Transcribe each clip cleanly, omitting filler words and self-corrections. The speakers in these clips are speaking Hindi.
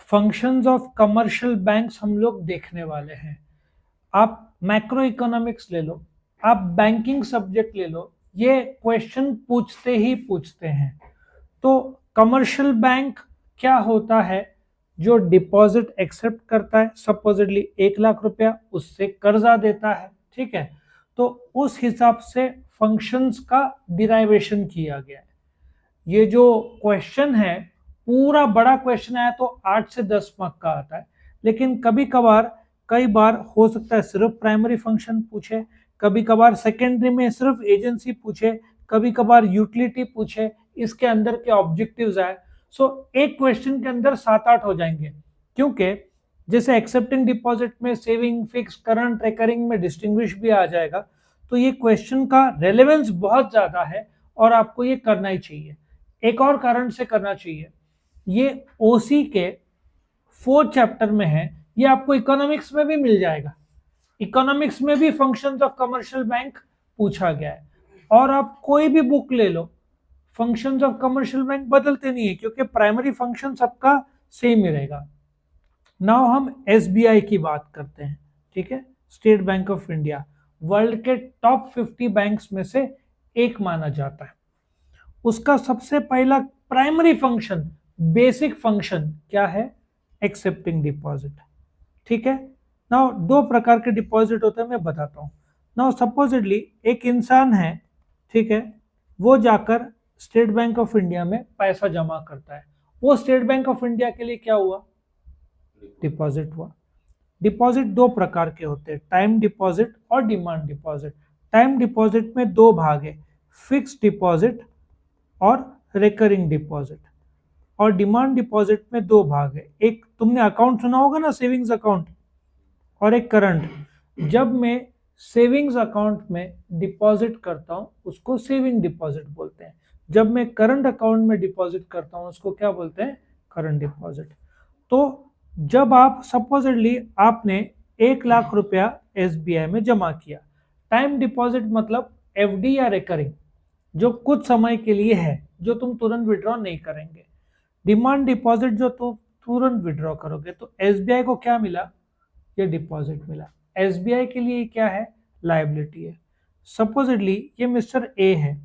फंक्शंस ऑफ कमर्शियल बैंक्स हम लोग देखने वाले हैं। आप मैक्रो इकोनॉमिक्स ले लो, आप बैंकिंग सब्जेक्ट ले लो, ये क्वेश्चन पूछते ही पूछते हैं। तो कमर्शियल बैंक क्या होता है? जो डिपॉजिट एक्सेप्ट करता है, सपोजिटली 1 लाख रुपया, उससे कर्जा देता है, ठीक है। तो उस हिसाब से फंक्शंस का डिराइवेशन किया गया है। ये जो क्वेश्चन है, पूरा बड़ा क्वेश्चन आया तो 8 से 10 मार्क का आता है, लेकिन कभी कभार कई बार हो सकता है सिर्फ प्राइमरी फंक्शन पूछे, कभी कभार सेकेंडरी में सिर्फ एजेंसी पूछे, कभी कभार यूटिलिटी पूछे, इसके अंदर के ऑब्जेक्टिव्स आए। सो एक क्वेश्चन के अंदर 7-8 हो जाएंगे, क्योंकि जैसे एक्सेप्टिंग डिपॉजिट में सेविंग, फिक्स, करंट, रिकरिंग में डिस्टिंग्विश भी आ जाएगा। तो ये क्वेश्चन का रेलेवेंस बहुत ज्यादा है और आपको ये करना ही चाहिए। एक और कारण से करना चाहिए, ये ओसी के 4th चैप्टर में है, ये आपको इकोनॉमिक्स में भी मिल जाएगा। इकोनॉमिक्स में भी फंक्शंस ऑफ कमर्शियल बैंक पूछा गया है, और आप कोई भी बुक ले लो, फंक्शंस ऑफ कमर्शियल बैंक बदलते नहीं है, क्योंकि प्राइमरी फंक्शन सबका सेम ही रहेगा। नाउ हम एसबीआई की बात करते हैं, ठीक है। State bank of India world के टॉप 50 बैंक्स में से एक माना जाता है। उसका सबसे पहला प्राइमरी फंक्शन, बेसिक फंक्शन क्या है? एक्सेप्टिंग डिपॉजिट, ठीक है। नाउ 2 प्रकार के डिपॉजिट होते हैं, मैं बताता हूं। नाउ सपोजिटली एक इंसान है, ठीक है, वो जाकर स्टेट बैंक ऑफ इंडिया में पैसा जमा करता है। वो स्टेट बैंक ऑफ इंडिया के लिए क्या हुआ? डिपॉजिट हुआ। डिपॉजिट 2 प्रकार के होते हैं, टाइम डिपॉजिट और डिमांड डिपॉजिट। टाइम डिपॉजिट में 2 भाग है, फिक्स डिपॉजिट और रिकरिंग डिपॉजिट। और डिमांड डिपॉजिट में 2 भाग है, एक तुमने अकाउंट सुना होगा ना, सेविंग्स अकाउंट, और एक करंट। जब मैं सेविंग्स अकाउंट में डिपॉजिट करता हूं उसको सेविंग डिपॉजिट बोलते हैं। जब मैं करंट अकाउंट में डिपॉजिट करता हूं उसको क्या बोलते हैं? Current deposit. तो जब आप सपोजिटली आपने 1 लाख रुपया एसबीआई में जमा किया, टाइम डिपॉजिट मतलब एफडी या रिकरिंग, जो कुछ समय के लिए है, जो तुम तुरंत विड्रॉ नहीं करेंगे। डिमांड डिपॉजिट जो तुम तुरंत विड्रॉ करोगे। तो एसबीआई को क्या मिला? ये डिपॉजिट मिला। एसबीआई के लिए क्या है? लायबिलिटी है। सपोजिटली ये मिस्टर ए है,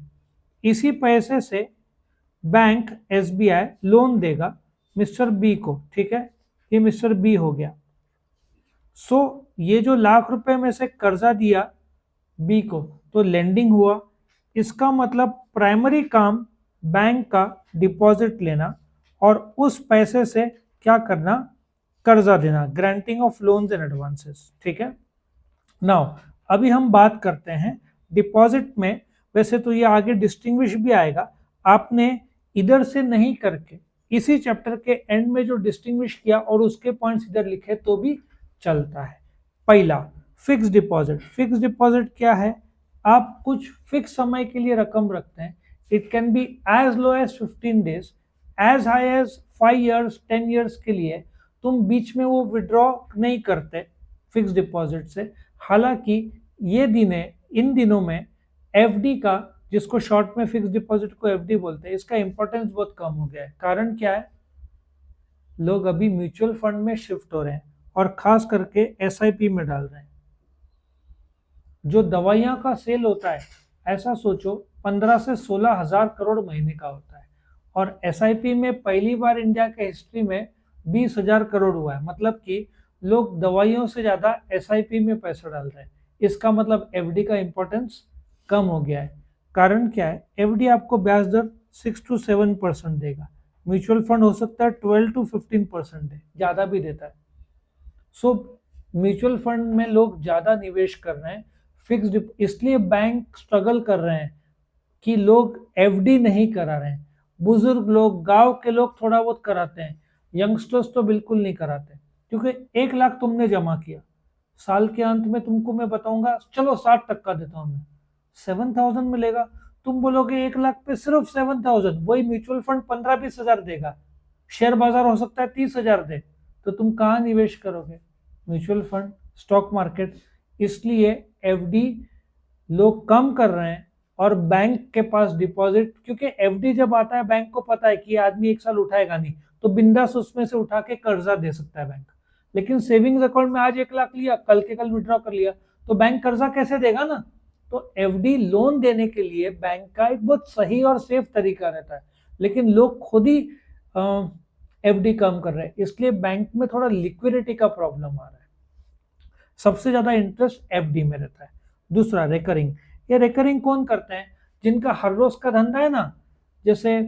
इसी पैसे से बैंक एसबीआई लोन देगा मिस्टर बी को, ठीक है। ये मिस्टर बी हो गया। सो ये जो लाख रुपए में से कर्जा दिया बी को, तो लेंडिंग हुआ। इसका मतलब प्राइमरी काम बैंक का डिपॉजिट लेना और उस पैसे से क्या करना? कर्जा देना, granting of loans and advances, ठीक है। नाउ अभी हम बात करते हैं डिपॉजिट में। वैसे तो ये आगे डिस्टिंग्विश भी आएगा, आपने इधर से नहीं करके इसी चैप्टर के एंड में जो डिस्टिंग्विश किया और उसके पॉइंट्स इधर लिखे तो भी चलता है। पहला, फिक्स डिपॉजिट। फिक्स डिपॉजिट क्या है? आप कुछ फिक्स समय के लिए रकम रखते हैं। It can be as low as 15 days, as high as 5 years, 10 years के लिए। तुम बीच में वो विड्रॉ नहीं करते फिक्स डिपॉजिट से। हालांकि ये इन दिनों में एफडी का, जिसको शॉर्ट में फिक्स डिपॉजिट को एफडी बोलते हैं, इसका इंपॉर्टेंस बहुत कम हो गया है। कारण क्या है? लोग अभी म्यूचुअल फंड में शिफ्ट हो रहे हैं और खास करके एसआईपी में डाल रहे हैं। जो दवाइयां का सेल होता है, ऐसा सोचो 15 से 16 हजार करोड़ महीने का होता है, और एसआईपी में पहली बार इंडिया के हिस्ट्री में 20,000 करोड़ हुआ है। मतलब कि लोग दवाइयों से ज्यादा एसआईपी में पैसा डाल रहे हैं। इसका मतलब एफडी का इंपॉर्टेंस कम हो गया है। कारण क्या है? एफडी आपको ब्याज दर 6 to 7% देगा, म्यूचुअल फंड हो सकता है 12 to 15% दे, ज्यादा भी देता है। सो म्यूचुअल फंड में लोग ज्यादा निवेश कर रहे हैं। फिक्स्ड, इसलिए बैंक स्ट्रगल कर रहे हैं कि लोग एफडी नहीं करा रहे हैं। बुजुर्ग लोग, गांव के लोग थोड़ा बहुत कराते हैं, यंगस्टर्स तो बिल्कुल नहीं कराते। क्योंकि 1 लाख तुमने जमा किया, साल के अंत में तुमको मैं बताऊंगा चलो 60% देता हूं मैं, 7,000 मिलेगा। तुम बोलोगे 1 लाख पे सिर्फ 7,000, वही म्यूचुअल फंड 15-20 हजार देगा, शेयर बाजार हो सकता है 30,000 दे, तो तुम कहाँ निवेश करोगे? Mutual fund, stock market. इसलिए एफडी लोग कम कर रहे हैं और बैंक के पास डिपॉजिट, क्योंकि एफडी जब आता है बैंक को पता है कि ये आदमी 1 साल उठाएगा नहीं, तो बिंदास उसमें से उठा के कर्जा दे सकता है बैंक। लेकिन सेविंग्स अकाउंट में आज 1 लाख लिया, कल के कल विड्रॉ कर लिया, तो बैंक कर्जा कैसे देगा ना। तो एफडी लोन देने के लिए बैंक का एक बहुत सही और सेफ तरीका रहता है, लेकिन लोग खुद ही एफडी कम कर रहे हैं, इसलिए बैंक में थोड़ा लिक्विडिटी का प्रॉब्लम आ रहा है। सबसे ज्यादा इंटरेस्ट एफडी में रहता है। दूसरा रेकरिंग, ये रेकरिंग कौन करते हैं, जिनका हर रोज का धंधा है ना, जैसे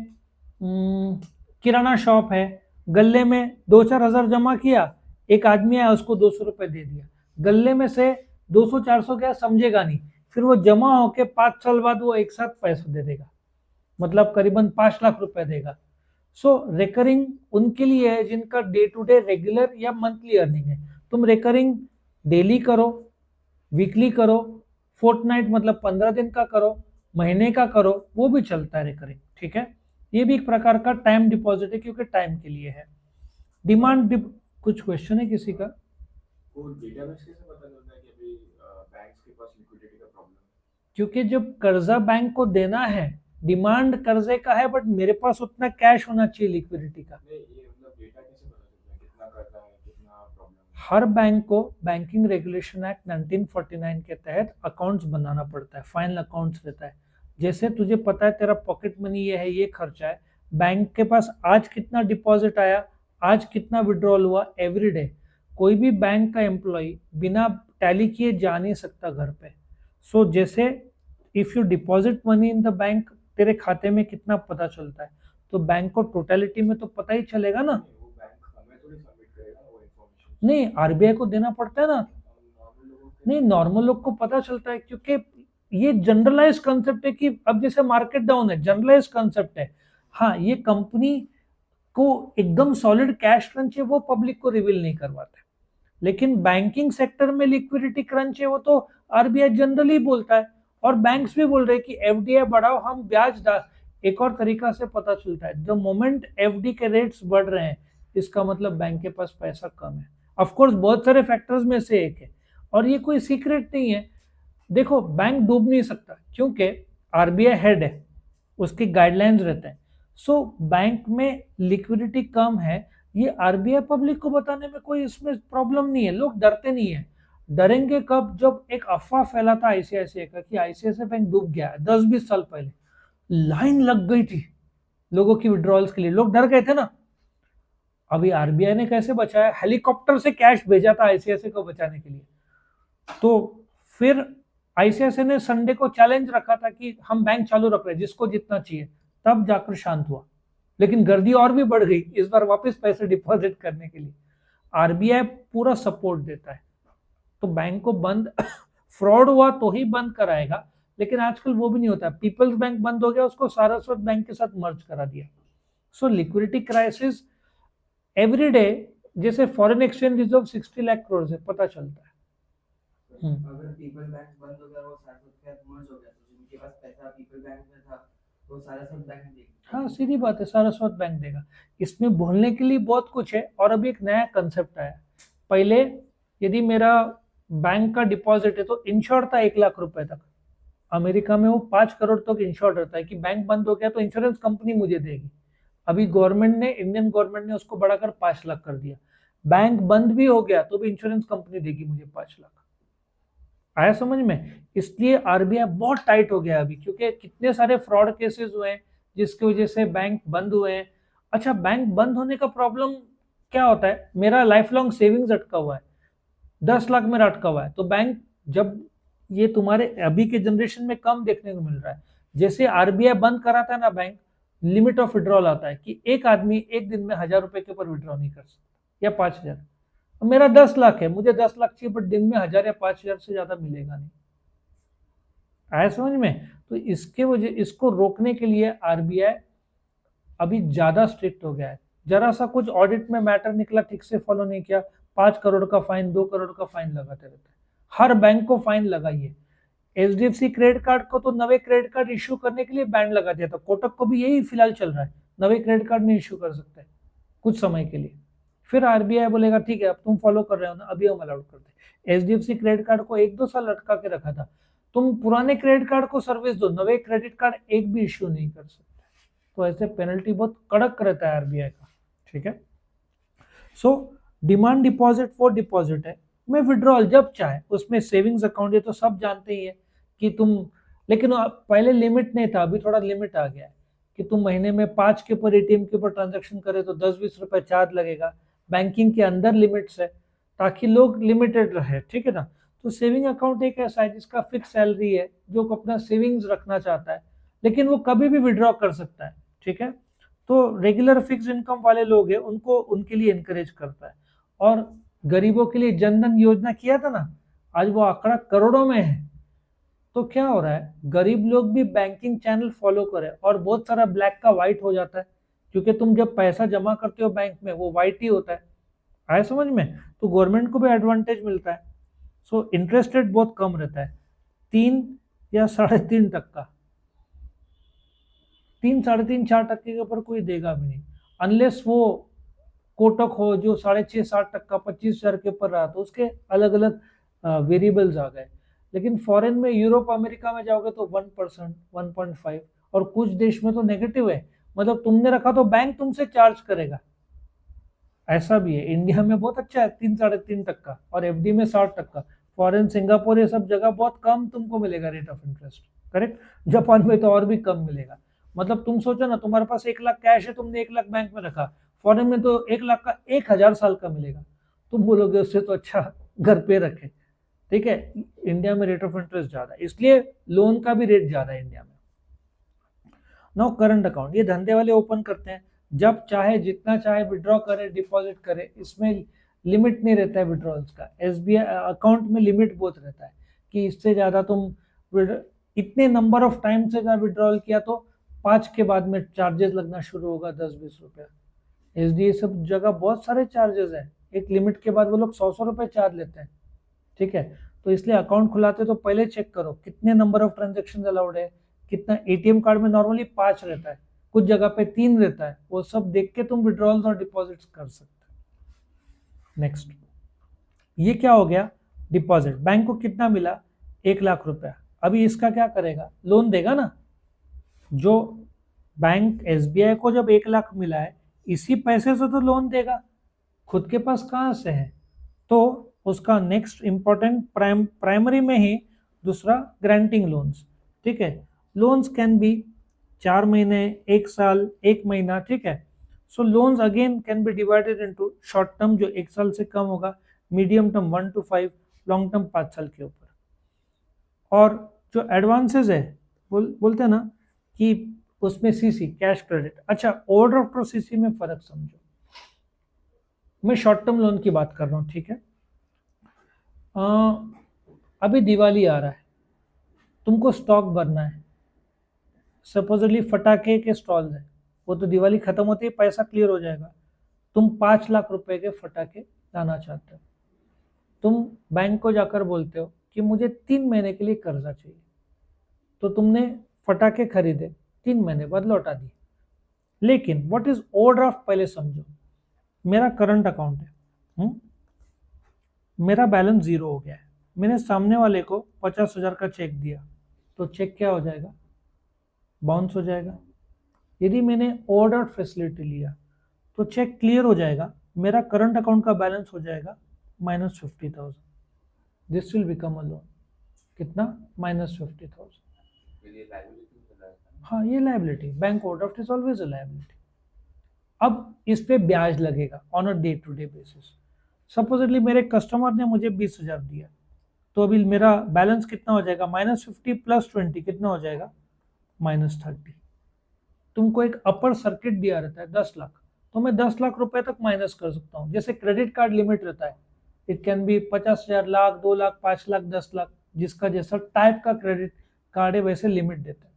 किराना शॉप है, गल्ले में 2-4 हजार जमा किया, एक आदमी आया उसको 200 रुपए दे दिया, गल्ले में से 200-400 क्या समझेगा नहीं, फिर वो जमा होके 5 साल बाद वो एक साथ पैसा दे देगा, मतलब करीबन 5 लाख रुपए देगा। सो रेकरिंग उनके लिए है जिनका डे टू डे रेगुलर या मंथली अर्निंग है। तुम रेकरिंग डेली करो, वीकली करो, फोर्टनाइट मतलब 15 दिन का करो, महीने का करो, वो भी चलता है रेकरिंग, ठीक है। ये भी एक प्रकार का टाइम डिपॉजिट है, क्योंकि टाइम के लिए है। कुछ क्वेश्चन है किसी का? वो डेटाबेस कैसे पता चलता है कि अभी बैंक्स के पास लिक्विडिटी का प्रॉब्लम है? क्योंकि जब कर्जा बैंक को देना है, डिमांड कर्जे का है, बट मेरे पास उतना कैश होना चाहिए लिक्विडिटी का। नहीं, ये मतलब डेटा कैसे पता चलता है कितना कर्जा है, कितना प्रॉब्लम है? हर बैंक को बैंकिंग रेगुलेशन एक्ट 1949 के तहत अकाउंट्स बनाना पड़ता है, फाइनल अकाउंट्स रहता है। जैसे तुझे पता है तेरा पॉकेट मनी ये है, ये खर्चा है, बैंक के पास आज कितना डिपॉजिट आया, आज कितना विड्रॉल हुआ, एवरीडे। कोई भी बैंक का एम्प्लॉय बिना टैली किए जा नहीं सकता घर पे। सो जैसे if you deposit money in the bank, तेरे खाते में कितना पता चलता है, तो बैंक को टोटलिटी में तो पता ही चलेगा ना। नहीं, वो बैंक हमें थोड़ी सबमिट करेगा ना वो इन्फॉर्मेशन, नहीं, आरबीआई को देना पड़ता है ना। नॉर्मल लोगों के। नहीं, नॉर्मल लोग को पता चलता है, क्योंकि ये जनरलाइज कंसेप्ट है कि अब जैसे मार्केट डाउन है, जनरलाइज कंसेप्ट है। हाँ, ये कंपनी को एकदम सॉलिड कैश क्रंच है, वो पब्लिक को रिवील नहीं करवाते। लेकिन बैंकिंग सेक्टर में लिक्विडिटी क्रंच है, वो तो आरबीआई जनरली बोलता है, और बैंक्स भी बोल रहे हैं कि एफडीआई बढ़ाओ, हम ब्याज एक और तरीका से पता चलता है, द मोमेंट एफडी के रेट्स बढ़ रहे हैं, इसका मतलब बैंक के पास पैसा कम है। ऑफ कोर्स बहुत सारे फैक्टर्स में से एक है, और ये कोई सीक्रेट नहीं है। देखो, बैंक डूब नहीं सकता, क्योंकि आरबीआई हेड है, उसके गाइडलाइंस रहते हैं। सो बैंक में लिक्विडिटी कम है, ये आरबीआई पब्लिक को बताने में कोई इसमें प्रॉब्लम नहीं है, लोग डरते नहीं है। डरेंगे कब, जब एक अफवाह फैला था आईसीआईसीआई का कि आईसीआईसीआई बैंक डूब गया है, 10-20 साल पहले लाइन लग गई थी लोगों की विड्रॉल्स के लिए, लोग डर गए थे ना। अभी आरबीआई ने कैसे बचाया, हेलीकॉप्टर से कैश भेजा था आईसीआईसीआई को बचाने के लिए। तो फिर आईसीआईसीआई ने संडे को चैलेंज रखा था कि हम बैंक चालू रख रहे हैं, जिसको जितना चाहिए, तब जाकर शांत हुआ। लेकिन गर्दी और भी बढ़ गई इस बार वापस पैसे डिपॉजिट करने के लिए। आरबीआई पूरा सपोर्ट देता है, तो बैंक को बंद फ्रॉड हुआ तो ही बंद कराएगा, लेकिन आजकल वो भी नहीं होता। पीपल्स बैंक बंद हो गया, उसको सारस्वत बैंक के साथ मर्ज करा दिया। So liquidity crisis every day, जैसे foreign exchange reserve 60 lakh crore से पता चलता है। अगर पीपल बैंक बंद हो गया, वो सारस्वत के साथ मर्ज हो गया, तो जिनके पास पैसा पीपल बैंक में था वो सारस्वत बैंक देगा। हाँ, सीधी बात है, सारस्वत बैंक देगा। इसमें बोलने के लिए बहुत कुछ है, और अभी एक नया कंसेप्ट आया। पहले यदि मेरा बैंक का डिपॉजिट है तो इंश्योर था 1 लाख रुपए तक। अमेरिका में वो 5 करोड़ तक इंश्योर रहता है कि बैंक बंद हो गया तो इंश्योरेंस कंपनी मुझे देगी। अभी गवर्नमेंट ने, इंडियन गवर्नमेंट ने उसको बढ़ाकर 5 लाख कर दिया। बैंक बंद भी हो गया तो भी इंश्योरेंस कंपनी देगी मुझे 5 लाख। आया समझ में? इसलिए आरबीआई बहुत टाइट हो गया अभी, क्योंकि कितने सारे फ्रॉड केसेस हुए हैं जिसकी वजह से बैंक बंद हुए हैं। अच्छा, बैंक बंद होने का प्रॉब्लम क्या होता है, मेरा लाइफ लॉन्ग सेविंग्स अटका हुआ है, 10 लाख मेरा अटका हुआ है, तो बैंक जब, ये तुम्हारे अभी के जनरेशन में कम देखने को मिल रहा है, जैसे आरबीआई बंद कराता है ना बैंक, लिमिट ऑफ विड्रॉल आता है कि एक आदमी एक दिन में 1,000 रुपए के ऊपर विड्रॉ नहीं कर सकता, या 5,000। मेरा 10 लाख है, मुझे 10 लाख चाहिए, बट दिन में 1,000 या 5,000 से ज्यादा मिलेगा नहीं। आया समझ में? तो इसके वजह, इसको रोकने के लिए आरबीआई अभी ज्यादा स्ट्रिक्ट हो गया है। जरा सा कुछ ऑडिट में मैटर निकला, ठीक से फॉलो नहीं किया, 5 करोड़ का फाइन, 2 करोड़ का फाइन लगाते रहते हैं। हर बैंक को फाइन लगाइए। एचडीएफसी क्रेडिट कार्ड को तो नवे क्रेडिट कार्ड इश्यू करने के लिए बैन लगा दिया था, कोटक को भी यही फिलहाल चल रहा है, नवे क्रेडिट कार्ड नहीं इश्यू कर सकते कुछ समय के लिए। फिर आरबीआई बोलेगा ठीक है, अब तुम फॉलो कर रहे हो ना, अभी हम अलाउड करते। एचडीएफसी क्रेडिट कार्ड को 1-2 साल लटका के रखा था, तुम पुराने क्रेडिट कार्ड को सर्विस दो, नवे क्रेडिट कार्ड एक भी इश्यू नहीं कर सकते। तो ऐसे पेनल्टी बहुत कड़क रहता है आरबीआई का, ठीक है। सो डिमांड डिपॉजिट वो डिपॉजिट है, मैं विड्रॉल जब चाहे, उसमें सेविंग्स अकाउंट ये तो सब जानते ही है कि तुम, लेकिन पहले लिमिट नहीं था, अभी थोड़ा लिमिट आ गया है कि तुम महीने में 5 के ऊपर एटीएम के ऊपर ट्रांजेक्शन करे तो 10-20 रुपए चार्ज लगेगा। बैंकिंग के अंदर लिमिट्स है ताकि लोग लिमिटेड रहे, ठीक है ना। तो सेविंग अकाउंट एक ऐसा है जिसका फिक्स सैलरी है, जो अपना सेविंग्स रखना चाहता है, लेकिन वो कभी भी विड्रॉ कर सकता है, ठीक है। तो रेगुलर फिक्स इनकम वाले लोग हैं, उनको उनके लिए इनकरेज करता है। और गरीबों के लिए जनधन योजना किया था ना, आज वो आंकड़ा करोड़ों में है। तो क्या हो रहा है, गरीब लोग भी बैंकिंग चैनल फॉलो करें और बहुत सारा ब्लैक का व्हाइट हो जाता है, क्योंकि तुम जब पैसा जमा करते हो बैंक में वो व्हाइट ही होता है, आया समझ में। तो गवर्नमेंट को भी एडवांटेज मिलता है। सो इंटरेस्ट रेट बहुत कम रहता है, 3 या 3.5% का, 3, 3.5, 4% के ऊपर कोई देगा भी नहीं, अनलेस वो कोटक हो जो 6.5, 7%, 25,000 के ऊपर रहा, तो उसके अलग अलग वेरिएबल्स आ गए। लेकिन फॉरेन में, यूरोप अमेरिका में जाओगे तो 1%, 1.5, और कुछ देश में तो नेगेटिव है, मतलब तुमने रखा तो बैंक तुमसे चार्ज करेगा, ऐसा भी है। इंडिया में बहुत अच्छा है 3, 3.5%, और एफडी में 60%। फॉरेन, सिंगापुर, ये सब जगह बहुत कम तुमको मिलेगा rate of interest, correct. Japan में तो और भी कम मिलेगा। मतलब तुम सोचो ना, तुम्हारे पास 1 लाख कैश है, तुमने 1 लाख बैंक में रखा, फॉरेन में तो 1 लाख का 1,000 साल का मिलेगा। तुम बोलोगे उससे तो अच्छा घर पे रखे, ठीक है। इंडिया में रेट ऑफ इंटरेस्ट ज्यादा है, इसलिए लोन का भी रेट ज्यादा है इंडिया में। नो करंट अकाउंट, ये धंधे वाले ओपन करते हैं, जब चाहे जितना चाहे विड्रॉ करे, डिपॉजिट करे, इसमें लिमिट नहीं रहता है विड्रॉल्स का। एसबीआई अकाउंट में लिमिट बहुत रहता है कि इससे ज्यादा तुम इतने नंबर ऑफ टाइम से ज्यादा विड्रॉल किया तो 5 के बाद में चार्जेस लगना शुरू होगा, 10-20 रुपया। एसडीए सब जगह बहुत सारे चार्जेस है, एक लिमिट के बाद वो लोग 100 रुपए चार्ज लेते हैं, ठीक है। तो इसलिए अकाउंट खुलाते तो पहले चेक करो कितने नंबर ऑफ ट्रांजेक्शन अलाउड है, कितना। एटीएम कार्ड में नॉर्मली 5 रहता है, कुछ जगह पे 3 रहता है, वो सब देख के तुम विड्रॉल्स और डिपॉजिट्स कर सकते हो। नेक्स्ट, ये क्या हो गया, डिपॉजिट। बैंक को कितना मिला, 1 लाख रुपया। अभी इसका क्या करेगा, लोन देगा ना। जो बैंक एसबीआई को जब 1 लाख मिला है, इसी पैसे से तो लोन देगा, खुद के पास कहाँ से है। तो उसका नेक्स्ट इंपॉर्टेंट प्राइमरी में ही दूसरा ग्रांटिंग लोन्स, ठीक है। लोन्स कैन बी 4 महीने, 1 साल, 1 महीना, ठीक है। So loans again can be divided into short term जो 1 साल से कम होगा, medium term 1 to 5, long term 5 साल के ऊपर। और जो एडवांसेस है, बोलते हैं ना कि उसमें सीसी, कैश क्रेडिट। अच्छा, ओवरड्राफ्ट और सीसी में फर्क समझो। मैं शॉर्ट टर्म लोन की बात कर रहा हूँ, ठीक है। अभी दिवाली आ रहा है, तुमको स्टॉक भरना है, सपोजली फटाके के स्टॉल्स है, वो तो दिवाली खत्म होती है पैसा क्लियर हो जाएगा। तुम 5 लाख रुपए के फटाके लाना चाहते हो, तुम बैंक को जाकर बोलते हो कि मुझे 3 महीने के लिए कर्जा चाहिए, तो तुमने फटाके खरीदे, 3 महीने बाद लौटा दिए। लेकिन व्हाट इज ओवरड्राफ्ट, पहले समझो। मेरा करंट अकाउंट है, मेरा बैलेंस 0 हो गया है, मैंने सामने वाले को 50,000 का चेक दिया, तो चेक क्या हो जाएगा, बाउंस हो जाएगा। यदि मैंने ओवरड्राफ्ट फैसिलिटी लिया तो चेक क्लियर हो जाएगा, मेरा करंट अकाउंट का बैलेंस हो जाएगा -50,000, this will become a loan. कितना, -50,000। हाँ, ये liability, bank overdraft is always a liability. अब इस पे ब्याज लगेगा on a day to day basis. Supposedly मेरे कस्टमर ने मुझे 20,000 दिया, तो अभी मेरा बैलेंस कितना हो जाएगा, -50 + 20 कितना हो जाएगा, -30। तुमको एक अपर सर्किट दिया रहता है 10 लाख, तो मैं 10 लाख रुपए तक माइनस कर सकता हूँ। जैसे क्रेडिट कार्ड लिमिट रहता है, it can B 50,000, lakh, 2 lakh, 5 lakh, 10 lakh, जिसका जैसा टाइप का क्रेडिट कार्ड है वैसे लिमिट देते हैं।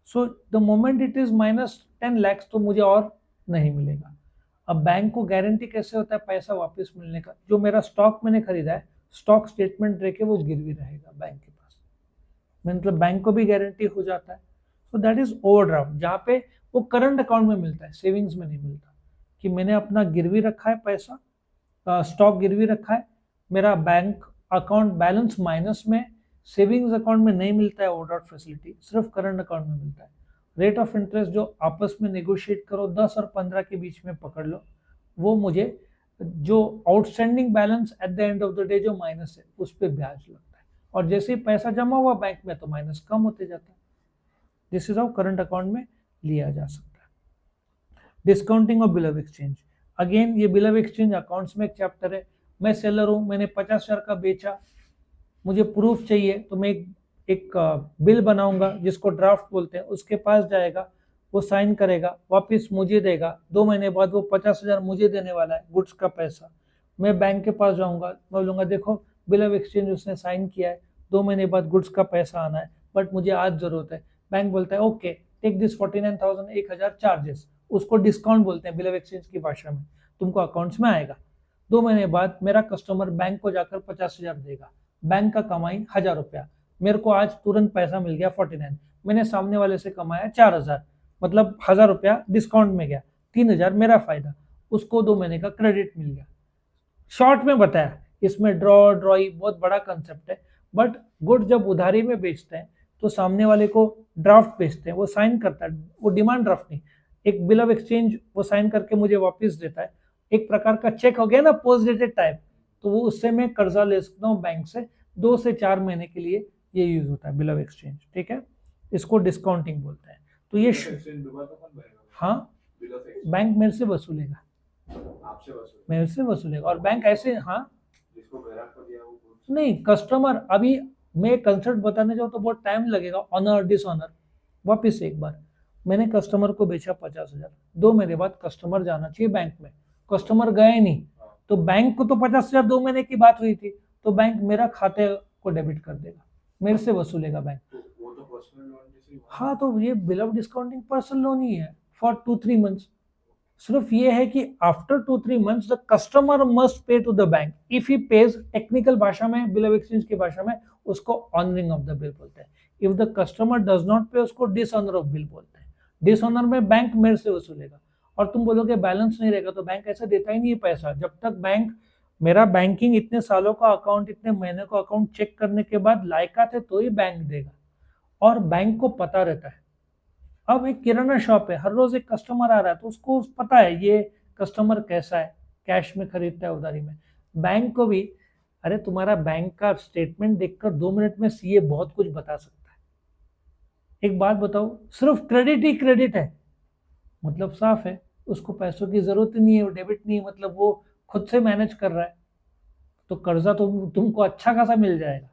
So the moment it is -10 lakh तो मुझे और नहीं मिलेगा। अब बैंक को गारंटी कैसे होता है पैसा वापस मिलने का, जो मेरा स्टॉक मैंने खरीदा है, स्टॉक स्टेटमेंट रह के वो गिरवी रहेगा बैंक के पास, मतलब बैंक को भी गारंटी हो जाता है। सो दैट इज ओवरड्राफ्ट, जहाँ पे वो करंट अकाउंट में मिलता है, सेविंग्स में नहीं मिलता, कि मैंने अपना गिरवी रखा है पैसा, स्टॉक गिरवी रखा है, मेरा बैंक अकाउंट बैलेंस माइनस में, सेविंग्स अकाउंट में नहीं मिलता है ओवरड्राफ्ट फैसिलिटी, सिर्फ करंट अकाउंट में मिलता है। रेट ऑफ इंटरेस्ट जो आपस में नेगोशिएट करो 10 और 15 के बीच में पकड़ लो, वो मुझे जो outstanding balance at the end of the day जो माइनस है उस पर ब्याज लगता है, और जैसे ही पैसा जमा हुआ बैंक में तो माइनस कम होते जाता है। This is how current account में लिया जा सकता है। Discounting of bill of exchange, again ये बिल ऑफ एक्सचेंज अकाउंट्स में एक चैप्टर है। मैं सेलर हूं, मैंने 50,000 का बेचा, मुझे प्रूफ चाहिए, तो मैं एक बिल बनाऊंगा जिसको ड्राफ्ट बोलते हैं, उसके पास जाएगा, वो साइन करेगा, वापस मुझे देगा, 2 महीने बाद वो 50,000 मुझे देने वाला है गुड्स का पैसा। मैं बैंक के पास जाऊंगा, मैं बोलूंगा देखो बिल ऑफ एक्सचेंज उसने साइन किया है, 2 महीने बाद गुड्स का पैसा आना है, बट मुझे आज जरूरत है। बैंक बोलता है ओके टेक दिस 49,000 1000 चार्जेस, उसको डिस्काउंट बोलते हैं बिल ऑफ एक्सचेंज की भाषा में, तुमको अकाउंट्स में आएगा। 2 महीने बाद मेरा कस्टमर बैंक को जाकर 50,000 देगा, बैंक का कमाई 1000 रुपया, मेरे को आज तुरंत पैसा मिल गया 49, मैंने सामने वाले से कमाया 4000, मतलब 1000 रुपया डिस्काउंट में गया, 3000 मेरा फायदा, उसको 2 महीने का क्रेडिट मिल गया। शॉर्ट में बताया, इसमें ड्रॉई बहुत बड़ा कंसेप्ट है, बट गुड जब उधारी में बेचते हैं तो सामने वाले को ड्राफ्ट बेचते हैं, वो साइन करता है, वो डिमांड ड्राफ्ट नहीं, एक बिल ऑफ एक्सचेंज वो साइन करके मुझे वापस देता है, एक प्रकार का चेक हो गया ना पोस्ट डेटेड टाइप, तो वो उससे मैं कर्जा ले सकता हूँ बैंक से 2 से 4 महीने के लिए, ये यूज होता है बिल ऑफ एक्सचेंज, ठीक है, इसको डिस्काउंटिंग बोलते हैं। तो ये हाँ बैंक मेरे से वसूलेगा, आपसे वसूल मेरे से वसूलेगा, और बैंक ऐसे हाँ जिसको ग्राहक को दिया वो नहीं, कस्टमर, अभी मैं कंसेप्ट बताने जाऊँ तो बहुत टाइम लगेगा, ऑनर डिसऑनर। वापिस एक बार मैंने कस्टमर को बेचा 50,000, 2 महीने बाद कस्टमर जाना चाहिए बैंक में, कस्टमर गए नहीं, तो बैंक को तो 50,000 2 महीने की बात हुई थी, तो बैंक मेरा खाते को डेबिट कर देगा, मेरे से वसूलेगा बैंक। वो तो पर्सनल लोन जैसे ही हुआ। हाँ, तो ये bill of discounting personal loan ही है फॉर 2-3 मंथ्स। सिर्फ ये है कि after 2-3 months the customer must pay to the bank, if he pays, technical भाषा में, बिल ऑफ एक्सचेंज की भाषा में उसको ऑनरिंग ऑफ द बिल बोलते हैं। If the customer does not पे, उसको डिसऑनर ऑफ बिल बोलते हैं। डिसऑनर में बैंक मेरे से वसूलेगा, और तुम बोलोगे बैलेंस नहीं रहेगा, तो बैंक ऐसा देता ही नहीं है पैसा, जब तक बैंक, मेरा बैंकिंग इतने सालों का अकाउंट, इतने महीने का अकाउंट चेक करने के बाद लायकात है तो ही बैंक देगा, और बैंक को पता रहता है। अब एक किराना शॉप है, हर रोज एक कस्टमर आ रहा है, तो उसको पता है ये कस्टमर कैसा है, कैश में खरीदता है उधारी में। बैंक को भी, अरे तुम्हारा बैंक का स्टेटमेंट देखकर 2 मिनट में सीए बहुत कुछ बता सकता है। एक बात बताओ, सिर्फ क्रेडिट ही क्रेडिट है, मतलब साफ है उसको पैसों की जरूरत नहीं है, वो डेबिट नहीं, मतलब वो खुद से मैनेज कर रहा है, तो कर्जा तो तुमको अच्छा खासा मिल जाएगा।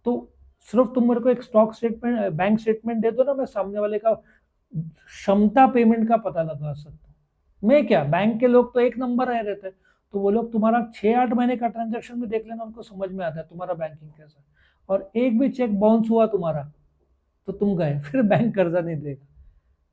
तो सिर्फ तुम मेरे को एक स्टॉक स्टेटमेंट, बैंक स्टेटमेंट दे दो ना, मैं सामने वाले का क्षमता पेमेंट का पता लगा सकता हूँ। मैं क्या, बैंक के लोग तो एक नंबर रह रहते हैं, तो वो लोग तुम्हारा 6-8 महीने का ट्रांजैक्शन भी देख लेना, उनको समझ में आता है तुम्हारा बैंकिंग कैसा है, और एक भी चेक बाउंस हुआ तुम्हारा तो तुम गए, फिर बैंक कर्जा नहीं देगा।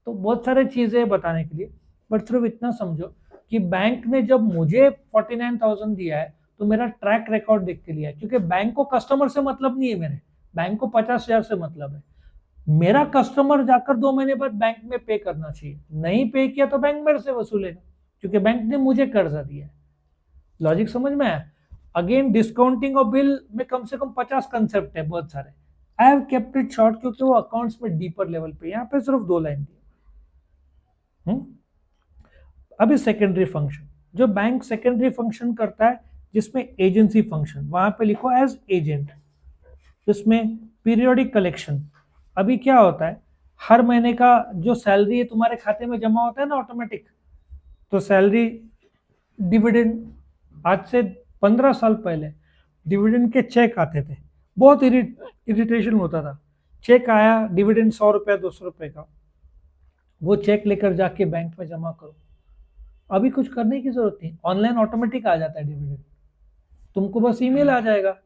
तो बहुत सारे चीजें बताने के लिए, बट सिर्फ इतना समझो कि बैंक ने जब मुझे 49,000 दिया है तो मेरा ट्रैक रिकॉर्ड देख के लिया है, क्योंकि बैंक को कस्टमर से मतलब नहीं है, मेरे बैंक को 50,000 से मतलब है। मेरा कस्टमर जाकर 2 महीने बाद बैंक में पे करना चाहिए, नहीं पे किया तो बैंक मेरे से वसूलेगा, क्योंकि बैंक ने मुझे कर्जा दिया है। लॉजिक समझ में आया? अगेन डिस्काउंटिंग ऑफ बिल में कम से कम 50 कंसेप्ट है, बहुत सारे। I have kept it short क्योंकि वो अकाउंट्स में डीपर लेवल पे, यहाँ पे सिर्फ 2 लाइन दी। अभी सेकेंडरी फंक्शन, जो बैंक सेकेंडरी फंक्शन करता है जिसमें एजेंसी फंक्शन, वहां पे लिखो एज एजेंट। इसमें पीरियोडिक कलेक्शन, अभी क्या होता है, हर महीने का जो सैलरी है तुम्हारे खाते में जमा होता है ना ऑटोमेटिक, तो सैलरी, डिविडेंड, आज से 15 साल पहले डिविडेंड के चेक आते थे, बहुत इरिटेशन होता था। चेक आया डिविडेंड 100 रुपया 200 रुपये का, वो चेक लेकर जाके बैंक में जमा करो। अभी कुछ करने की जरूरत नहीं, ऑनलाइन ऑटोमेटिक आ जाता है डिविडेंड, तुमको बस ईमेल आ जाएगा,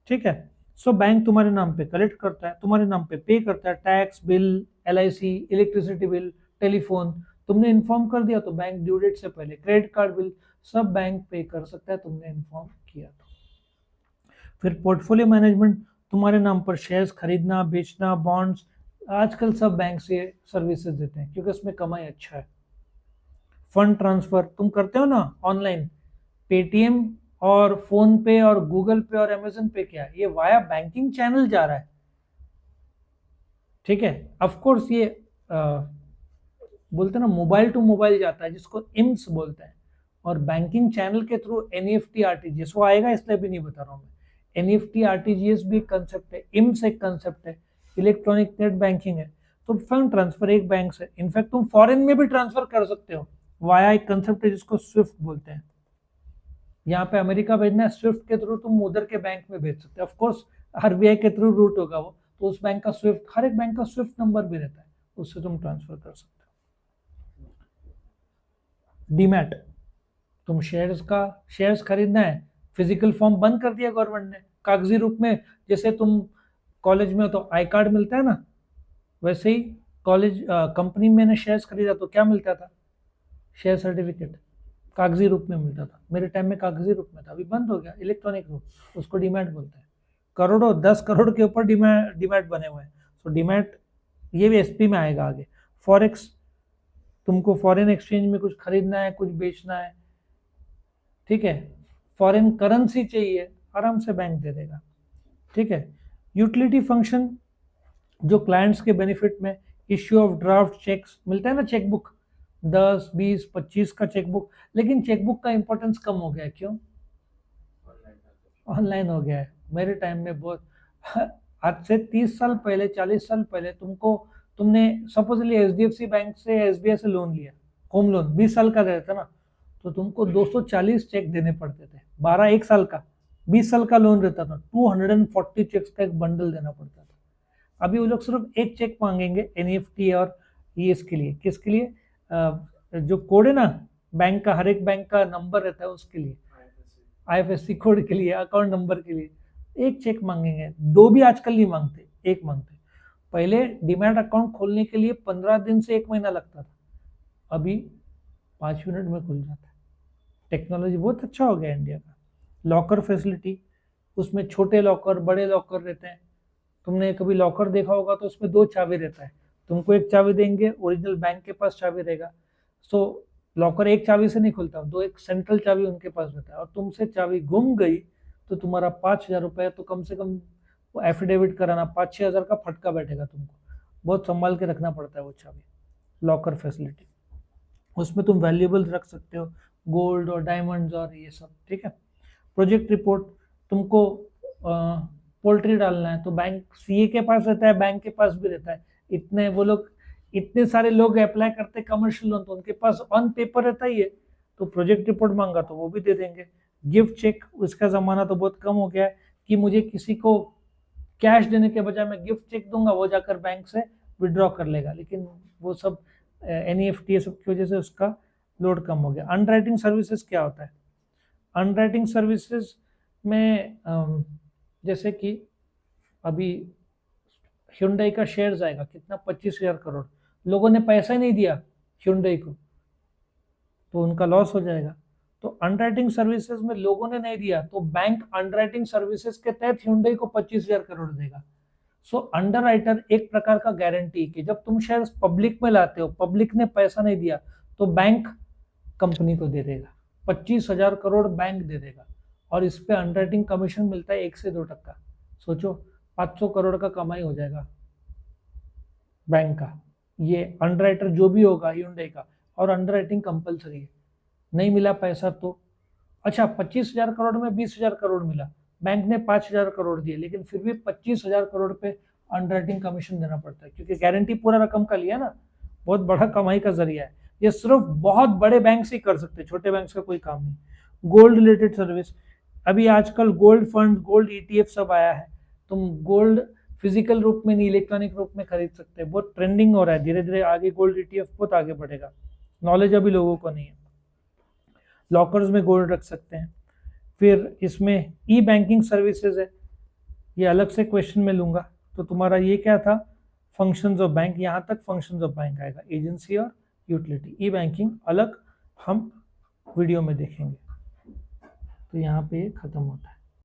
ठीक है। सो बैंक तुम्हारे नाम पे कलेक्ट करता है, तुम्हारे नाम पे पे करता है, tax bill, LIC, electricity bill, telephone, तुमने इन्फॉर्म कर दिया तो बैंक ड्यू डेट से पहले, क्रेडिट कार्ड बिल सब बैंक पे कर सकता है, तुमने इन्फॉर्म किया तो। फिर पोर्टफोलियो मैनेजमेंट, तुम्हारे नाम पर शेयर्स खरीदना बेचना, बॉन्ड्स, आजकल सब बैंक से सर्विसेज देते हैं क्योंकि उसमें कमाई अच्छा है। फंड ट्रांसफर तुम करते हो ना ऑनलाइन, पेटीएम और फोन पे और गूगल पे और अमेजन पे, क्या ये वाया बैंकिंग चैनल जा रहा है, ठीक है। ऑफ कोर्स ये बोलते हैं ना मोबाइल टू मोबाइल जाता है, जिसको इम्स बोलते हैं, और बैंकिंग चैनल के थ्रू एनईएफटी आरटीजीएस वो आएगा, इसलिए भी नहीं बता रहा हूँ मैं। एनईएफटी आरटीजीएस भी एक कंसेप्ट है, इम्स एक कंसेप्ट है, इलेक्ट्रॉनिक नेट बैंकिंग है। तो फंड ट्रांसफर एक बैंक से, इनफैक्ट तुम फॉरेन में भी ट्रांसफर कर सकते हो वाया एक कंसेप्ट है जिसको स्विफ्ट बोलते हैं। यहाँ पे अमेरिका भेजना है, स्विफ्ट के थ्रू तुम उधर के बैंक में भेज सकते हो। ऑफकोर्स आरबीआई के थ्रू रूट होगा वो, तो उस बैंक का स्विफ्ट, हर एक बैंक का स्विफ्ट नंबर भी रहता है, उससे तुम ट्रांसफर कर सकते हो। डीमैट, तुम शेयर्स खरीदना है, फिजिकल फॉर्म बंद कर दिया गवर्नमेंट ने, कागजी रूप में। जैसे तुम कॉलेज में हो तो आई कार्ड मिलता है ना, वैसे ही कॉलेज कंपनी में मैंने शेयर्स खरीदा तो क्या मिलता था, शेयर सर्टिफिकेट, कागजी रूप में मिलता था। मेरे टाइम में कागजी रूप में था, अभी बंद हो गया, इलेक्ट्रॉनिक रूप, उसको डीमैट बोलते हैं। करोड़ों 10 करोड़ के ऊपर डीमैट बने हुए हैं। तो डीमैट ये भी एसपी में आएगा आगे। फॉरेक्स, तुमको फॉरेन एक्सचेंज में कुछ खरीदना है, कुछ बेचना है, ठीक है, फॉरेन करेंसी चाहिए, आराम से बैंक दे देगा, ठीक है। यूटिलिटी फंक्शन, जो क्लाइंट्स के बेनिफिट में, इश्यू ऑफ ड्राफ्ट चेक्स, मिलता है ना चेकबुक, 10, 20, 25 का चेकबुक। लेकिन चेकबुक का इंपॉर्टेंस कम हो गया है, क्यों? ऑनलाइन हो गया है। मेरे टाइम में बहुत आज से 30 साल पहले, 40 साल पहले तुमने सपोजली एचडीएफसी बैंक से, एसबीआई से लोन लिया, होम लोन 20 साल का रहता ना, तो तुमको 240 चेक देने पड़ते थे, 12 एक साल का, 20 साल का लोन रहता था, 240 चेक्स का एक बंडल देना पड़ता था। अभी वो लोग सिर्फ एक चेक मांगेंगे एनईएफटी और ये इसके लिए, किसके लिए, जो कोड है ना बैंक का, हर एक बैंक का नंबर रहता है उसके लिए, आईएफएससी कोड के लिए, अकाउंट नंबर के लिए एक चेक मांगेंगे, दो भी आजकल नहीं मांगते, एक मांगते। पहले डीमैट अकाउंट खोलने के लिए 15 दिन से 1 महीना लगता था, अभी 5 मिनट में खुल जाता है। टेक्नोलॉजी बहुत अच्छा हो गया इंडिया का। लॉकर फैसिलिटी, उसमें छोटे लॉकर, बड़े लॉकर रहते हैं। तुमने कभी लॉकर देखा होगा तो उसमें 2 चाबी रहता है, तुमको एक चाबी देंगे, ओरिजिनल बैंक के पास चाबी रहेगा। सो लॉकर एक चाबी से नहीं खुलता, दो, एक सेंट्रल चाबी उनके पास रहता है, और तुमसे चाबी गुम गई तो तुम्हारा 5,000 रुपये, तो कम से कम एफिडेविट कराना, 5-6 हज़ार का फटका बैठेगा तुमको, बहुत संभाल के रखना पड़ता है वो चाबी। लॉकर फैसिलिटी, उसमें तुम वैल्यूएबल्स रख सकते हो, गोल्ड और डायमंड्स और ये सब, ठीक है। प्रोजेक्ट रिपोर्ट, तुमको पोल्ट्री डालना है तो बैंक सीए के पास रहता है, बैंक के पास भी रहता है। इतने सारे लोग अप्लाई करते हैं कमर्शियल लोन, तो उनके पास ऑन पेपर रहता ही है, तो प्रोजेक्ट रिपोर्ट मांगा तो वो भी दे देंगे। गिफ्ट चेक, उसका ज़माना तो बहुत कम हो गया है कि मुझे किसी को कैश देने के बजाय मैं गिफ्ट चेक दूंगा, वो जाकर बैंक से विड्रॉ कर लेगा, लेकिन वो सब एनईएफटी सब की वजह से उसका लोड कम हो गया। अंडरराइटिंग सर्विसेज क्या होता है? अंडरराइटिंग सर्विसेज में जैसे कि अभी Hyundai का शेयर आएगा कितना, 25,000 करोड़, लोगों ने पैसा ही नहीं दिया Hyundai को, तो उनका लॉस हो जाएगा। तो अंडरराइटिंग सर्विसेज में लोगों ने नहीं दिया, तो बैंक अंडरराइटिंग सर्विसेज के तहत Hyundai को 25,000 करोड़ देगा। सो अंडरराइटर एक प्रकार का गारंटी कि जब तुम शेयर पब्लिक में लाते हो, पब्लिक ने पैसा नहीं दिया, तो बैंक कंपनी को दे देगा, 25,000 करोड़ बैंक दे देगा, और इस पे अंडरराइटिंग कमीशन मिलता है 1 से 2%। सोचो 500 करोड़ का कमाई हो जाएगा बैंक का। ये अंडरराइटर जो भी होगा Hyundai का, और अंडरराइटिंग कंपलसरी है, नहीं मिला पैसा तो अच्छा, 25,000 करोड़ में 20,000 करोड़ मिला, बैंक ने 5,000 करोड़ दिए, लेकिन फिर भी 25,000 करोड़ पे अंडरराइटिंग कमीशन देना पड़ता है, क्योंकि गारंटी पूरा रकम का लिया ना, बहुत बड़ा कमाई का जरिया है। ये सिर्फ बहुत बड़े बैंक से कर सकते, छोटे बैंक का कोई काम नहीं। गोल्ड रिलेटेड सर्विस, अभी आजकल गोल्ड फंड, गोल्ड ETF सब आया है, तुम गोल्ड फिजिकल रूप में नहीं, इलेक्ट्रॉनिक रूप में खरीद सकते हैं, बहुत ट्रेंडिंग हो रहा है, धीरे धीरे आगे गोल्ड ETF बहुत आगे बढ़ेगा, नॉलेज अभी लोगों को नहीं है। लॉकर्स में गोल्ड रख सकते हैं। फिर इसमें ई बैंकिंग सर्विसेज है, ये अलग से क्वेश्चन में लूंगा। तो तुम्हारा ये क्या था, फंक्शंस ऑफ बैंक, यहाँ तक फंक्शंस ऑफ बैंक आएगा, एजेंसी और यूटिलिटी। ई बैंकिंग अलग हम वीडियो में देखेंगे। तो यहाँ पे खत्म होता है।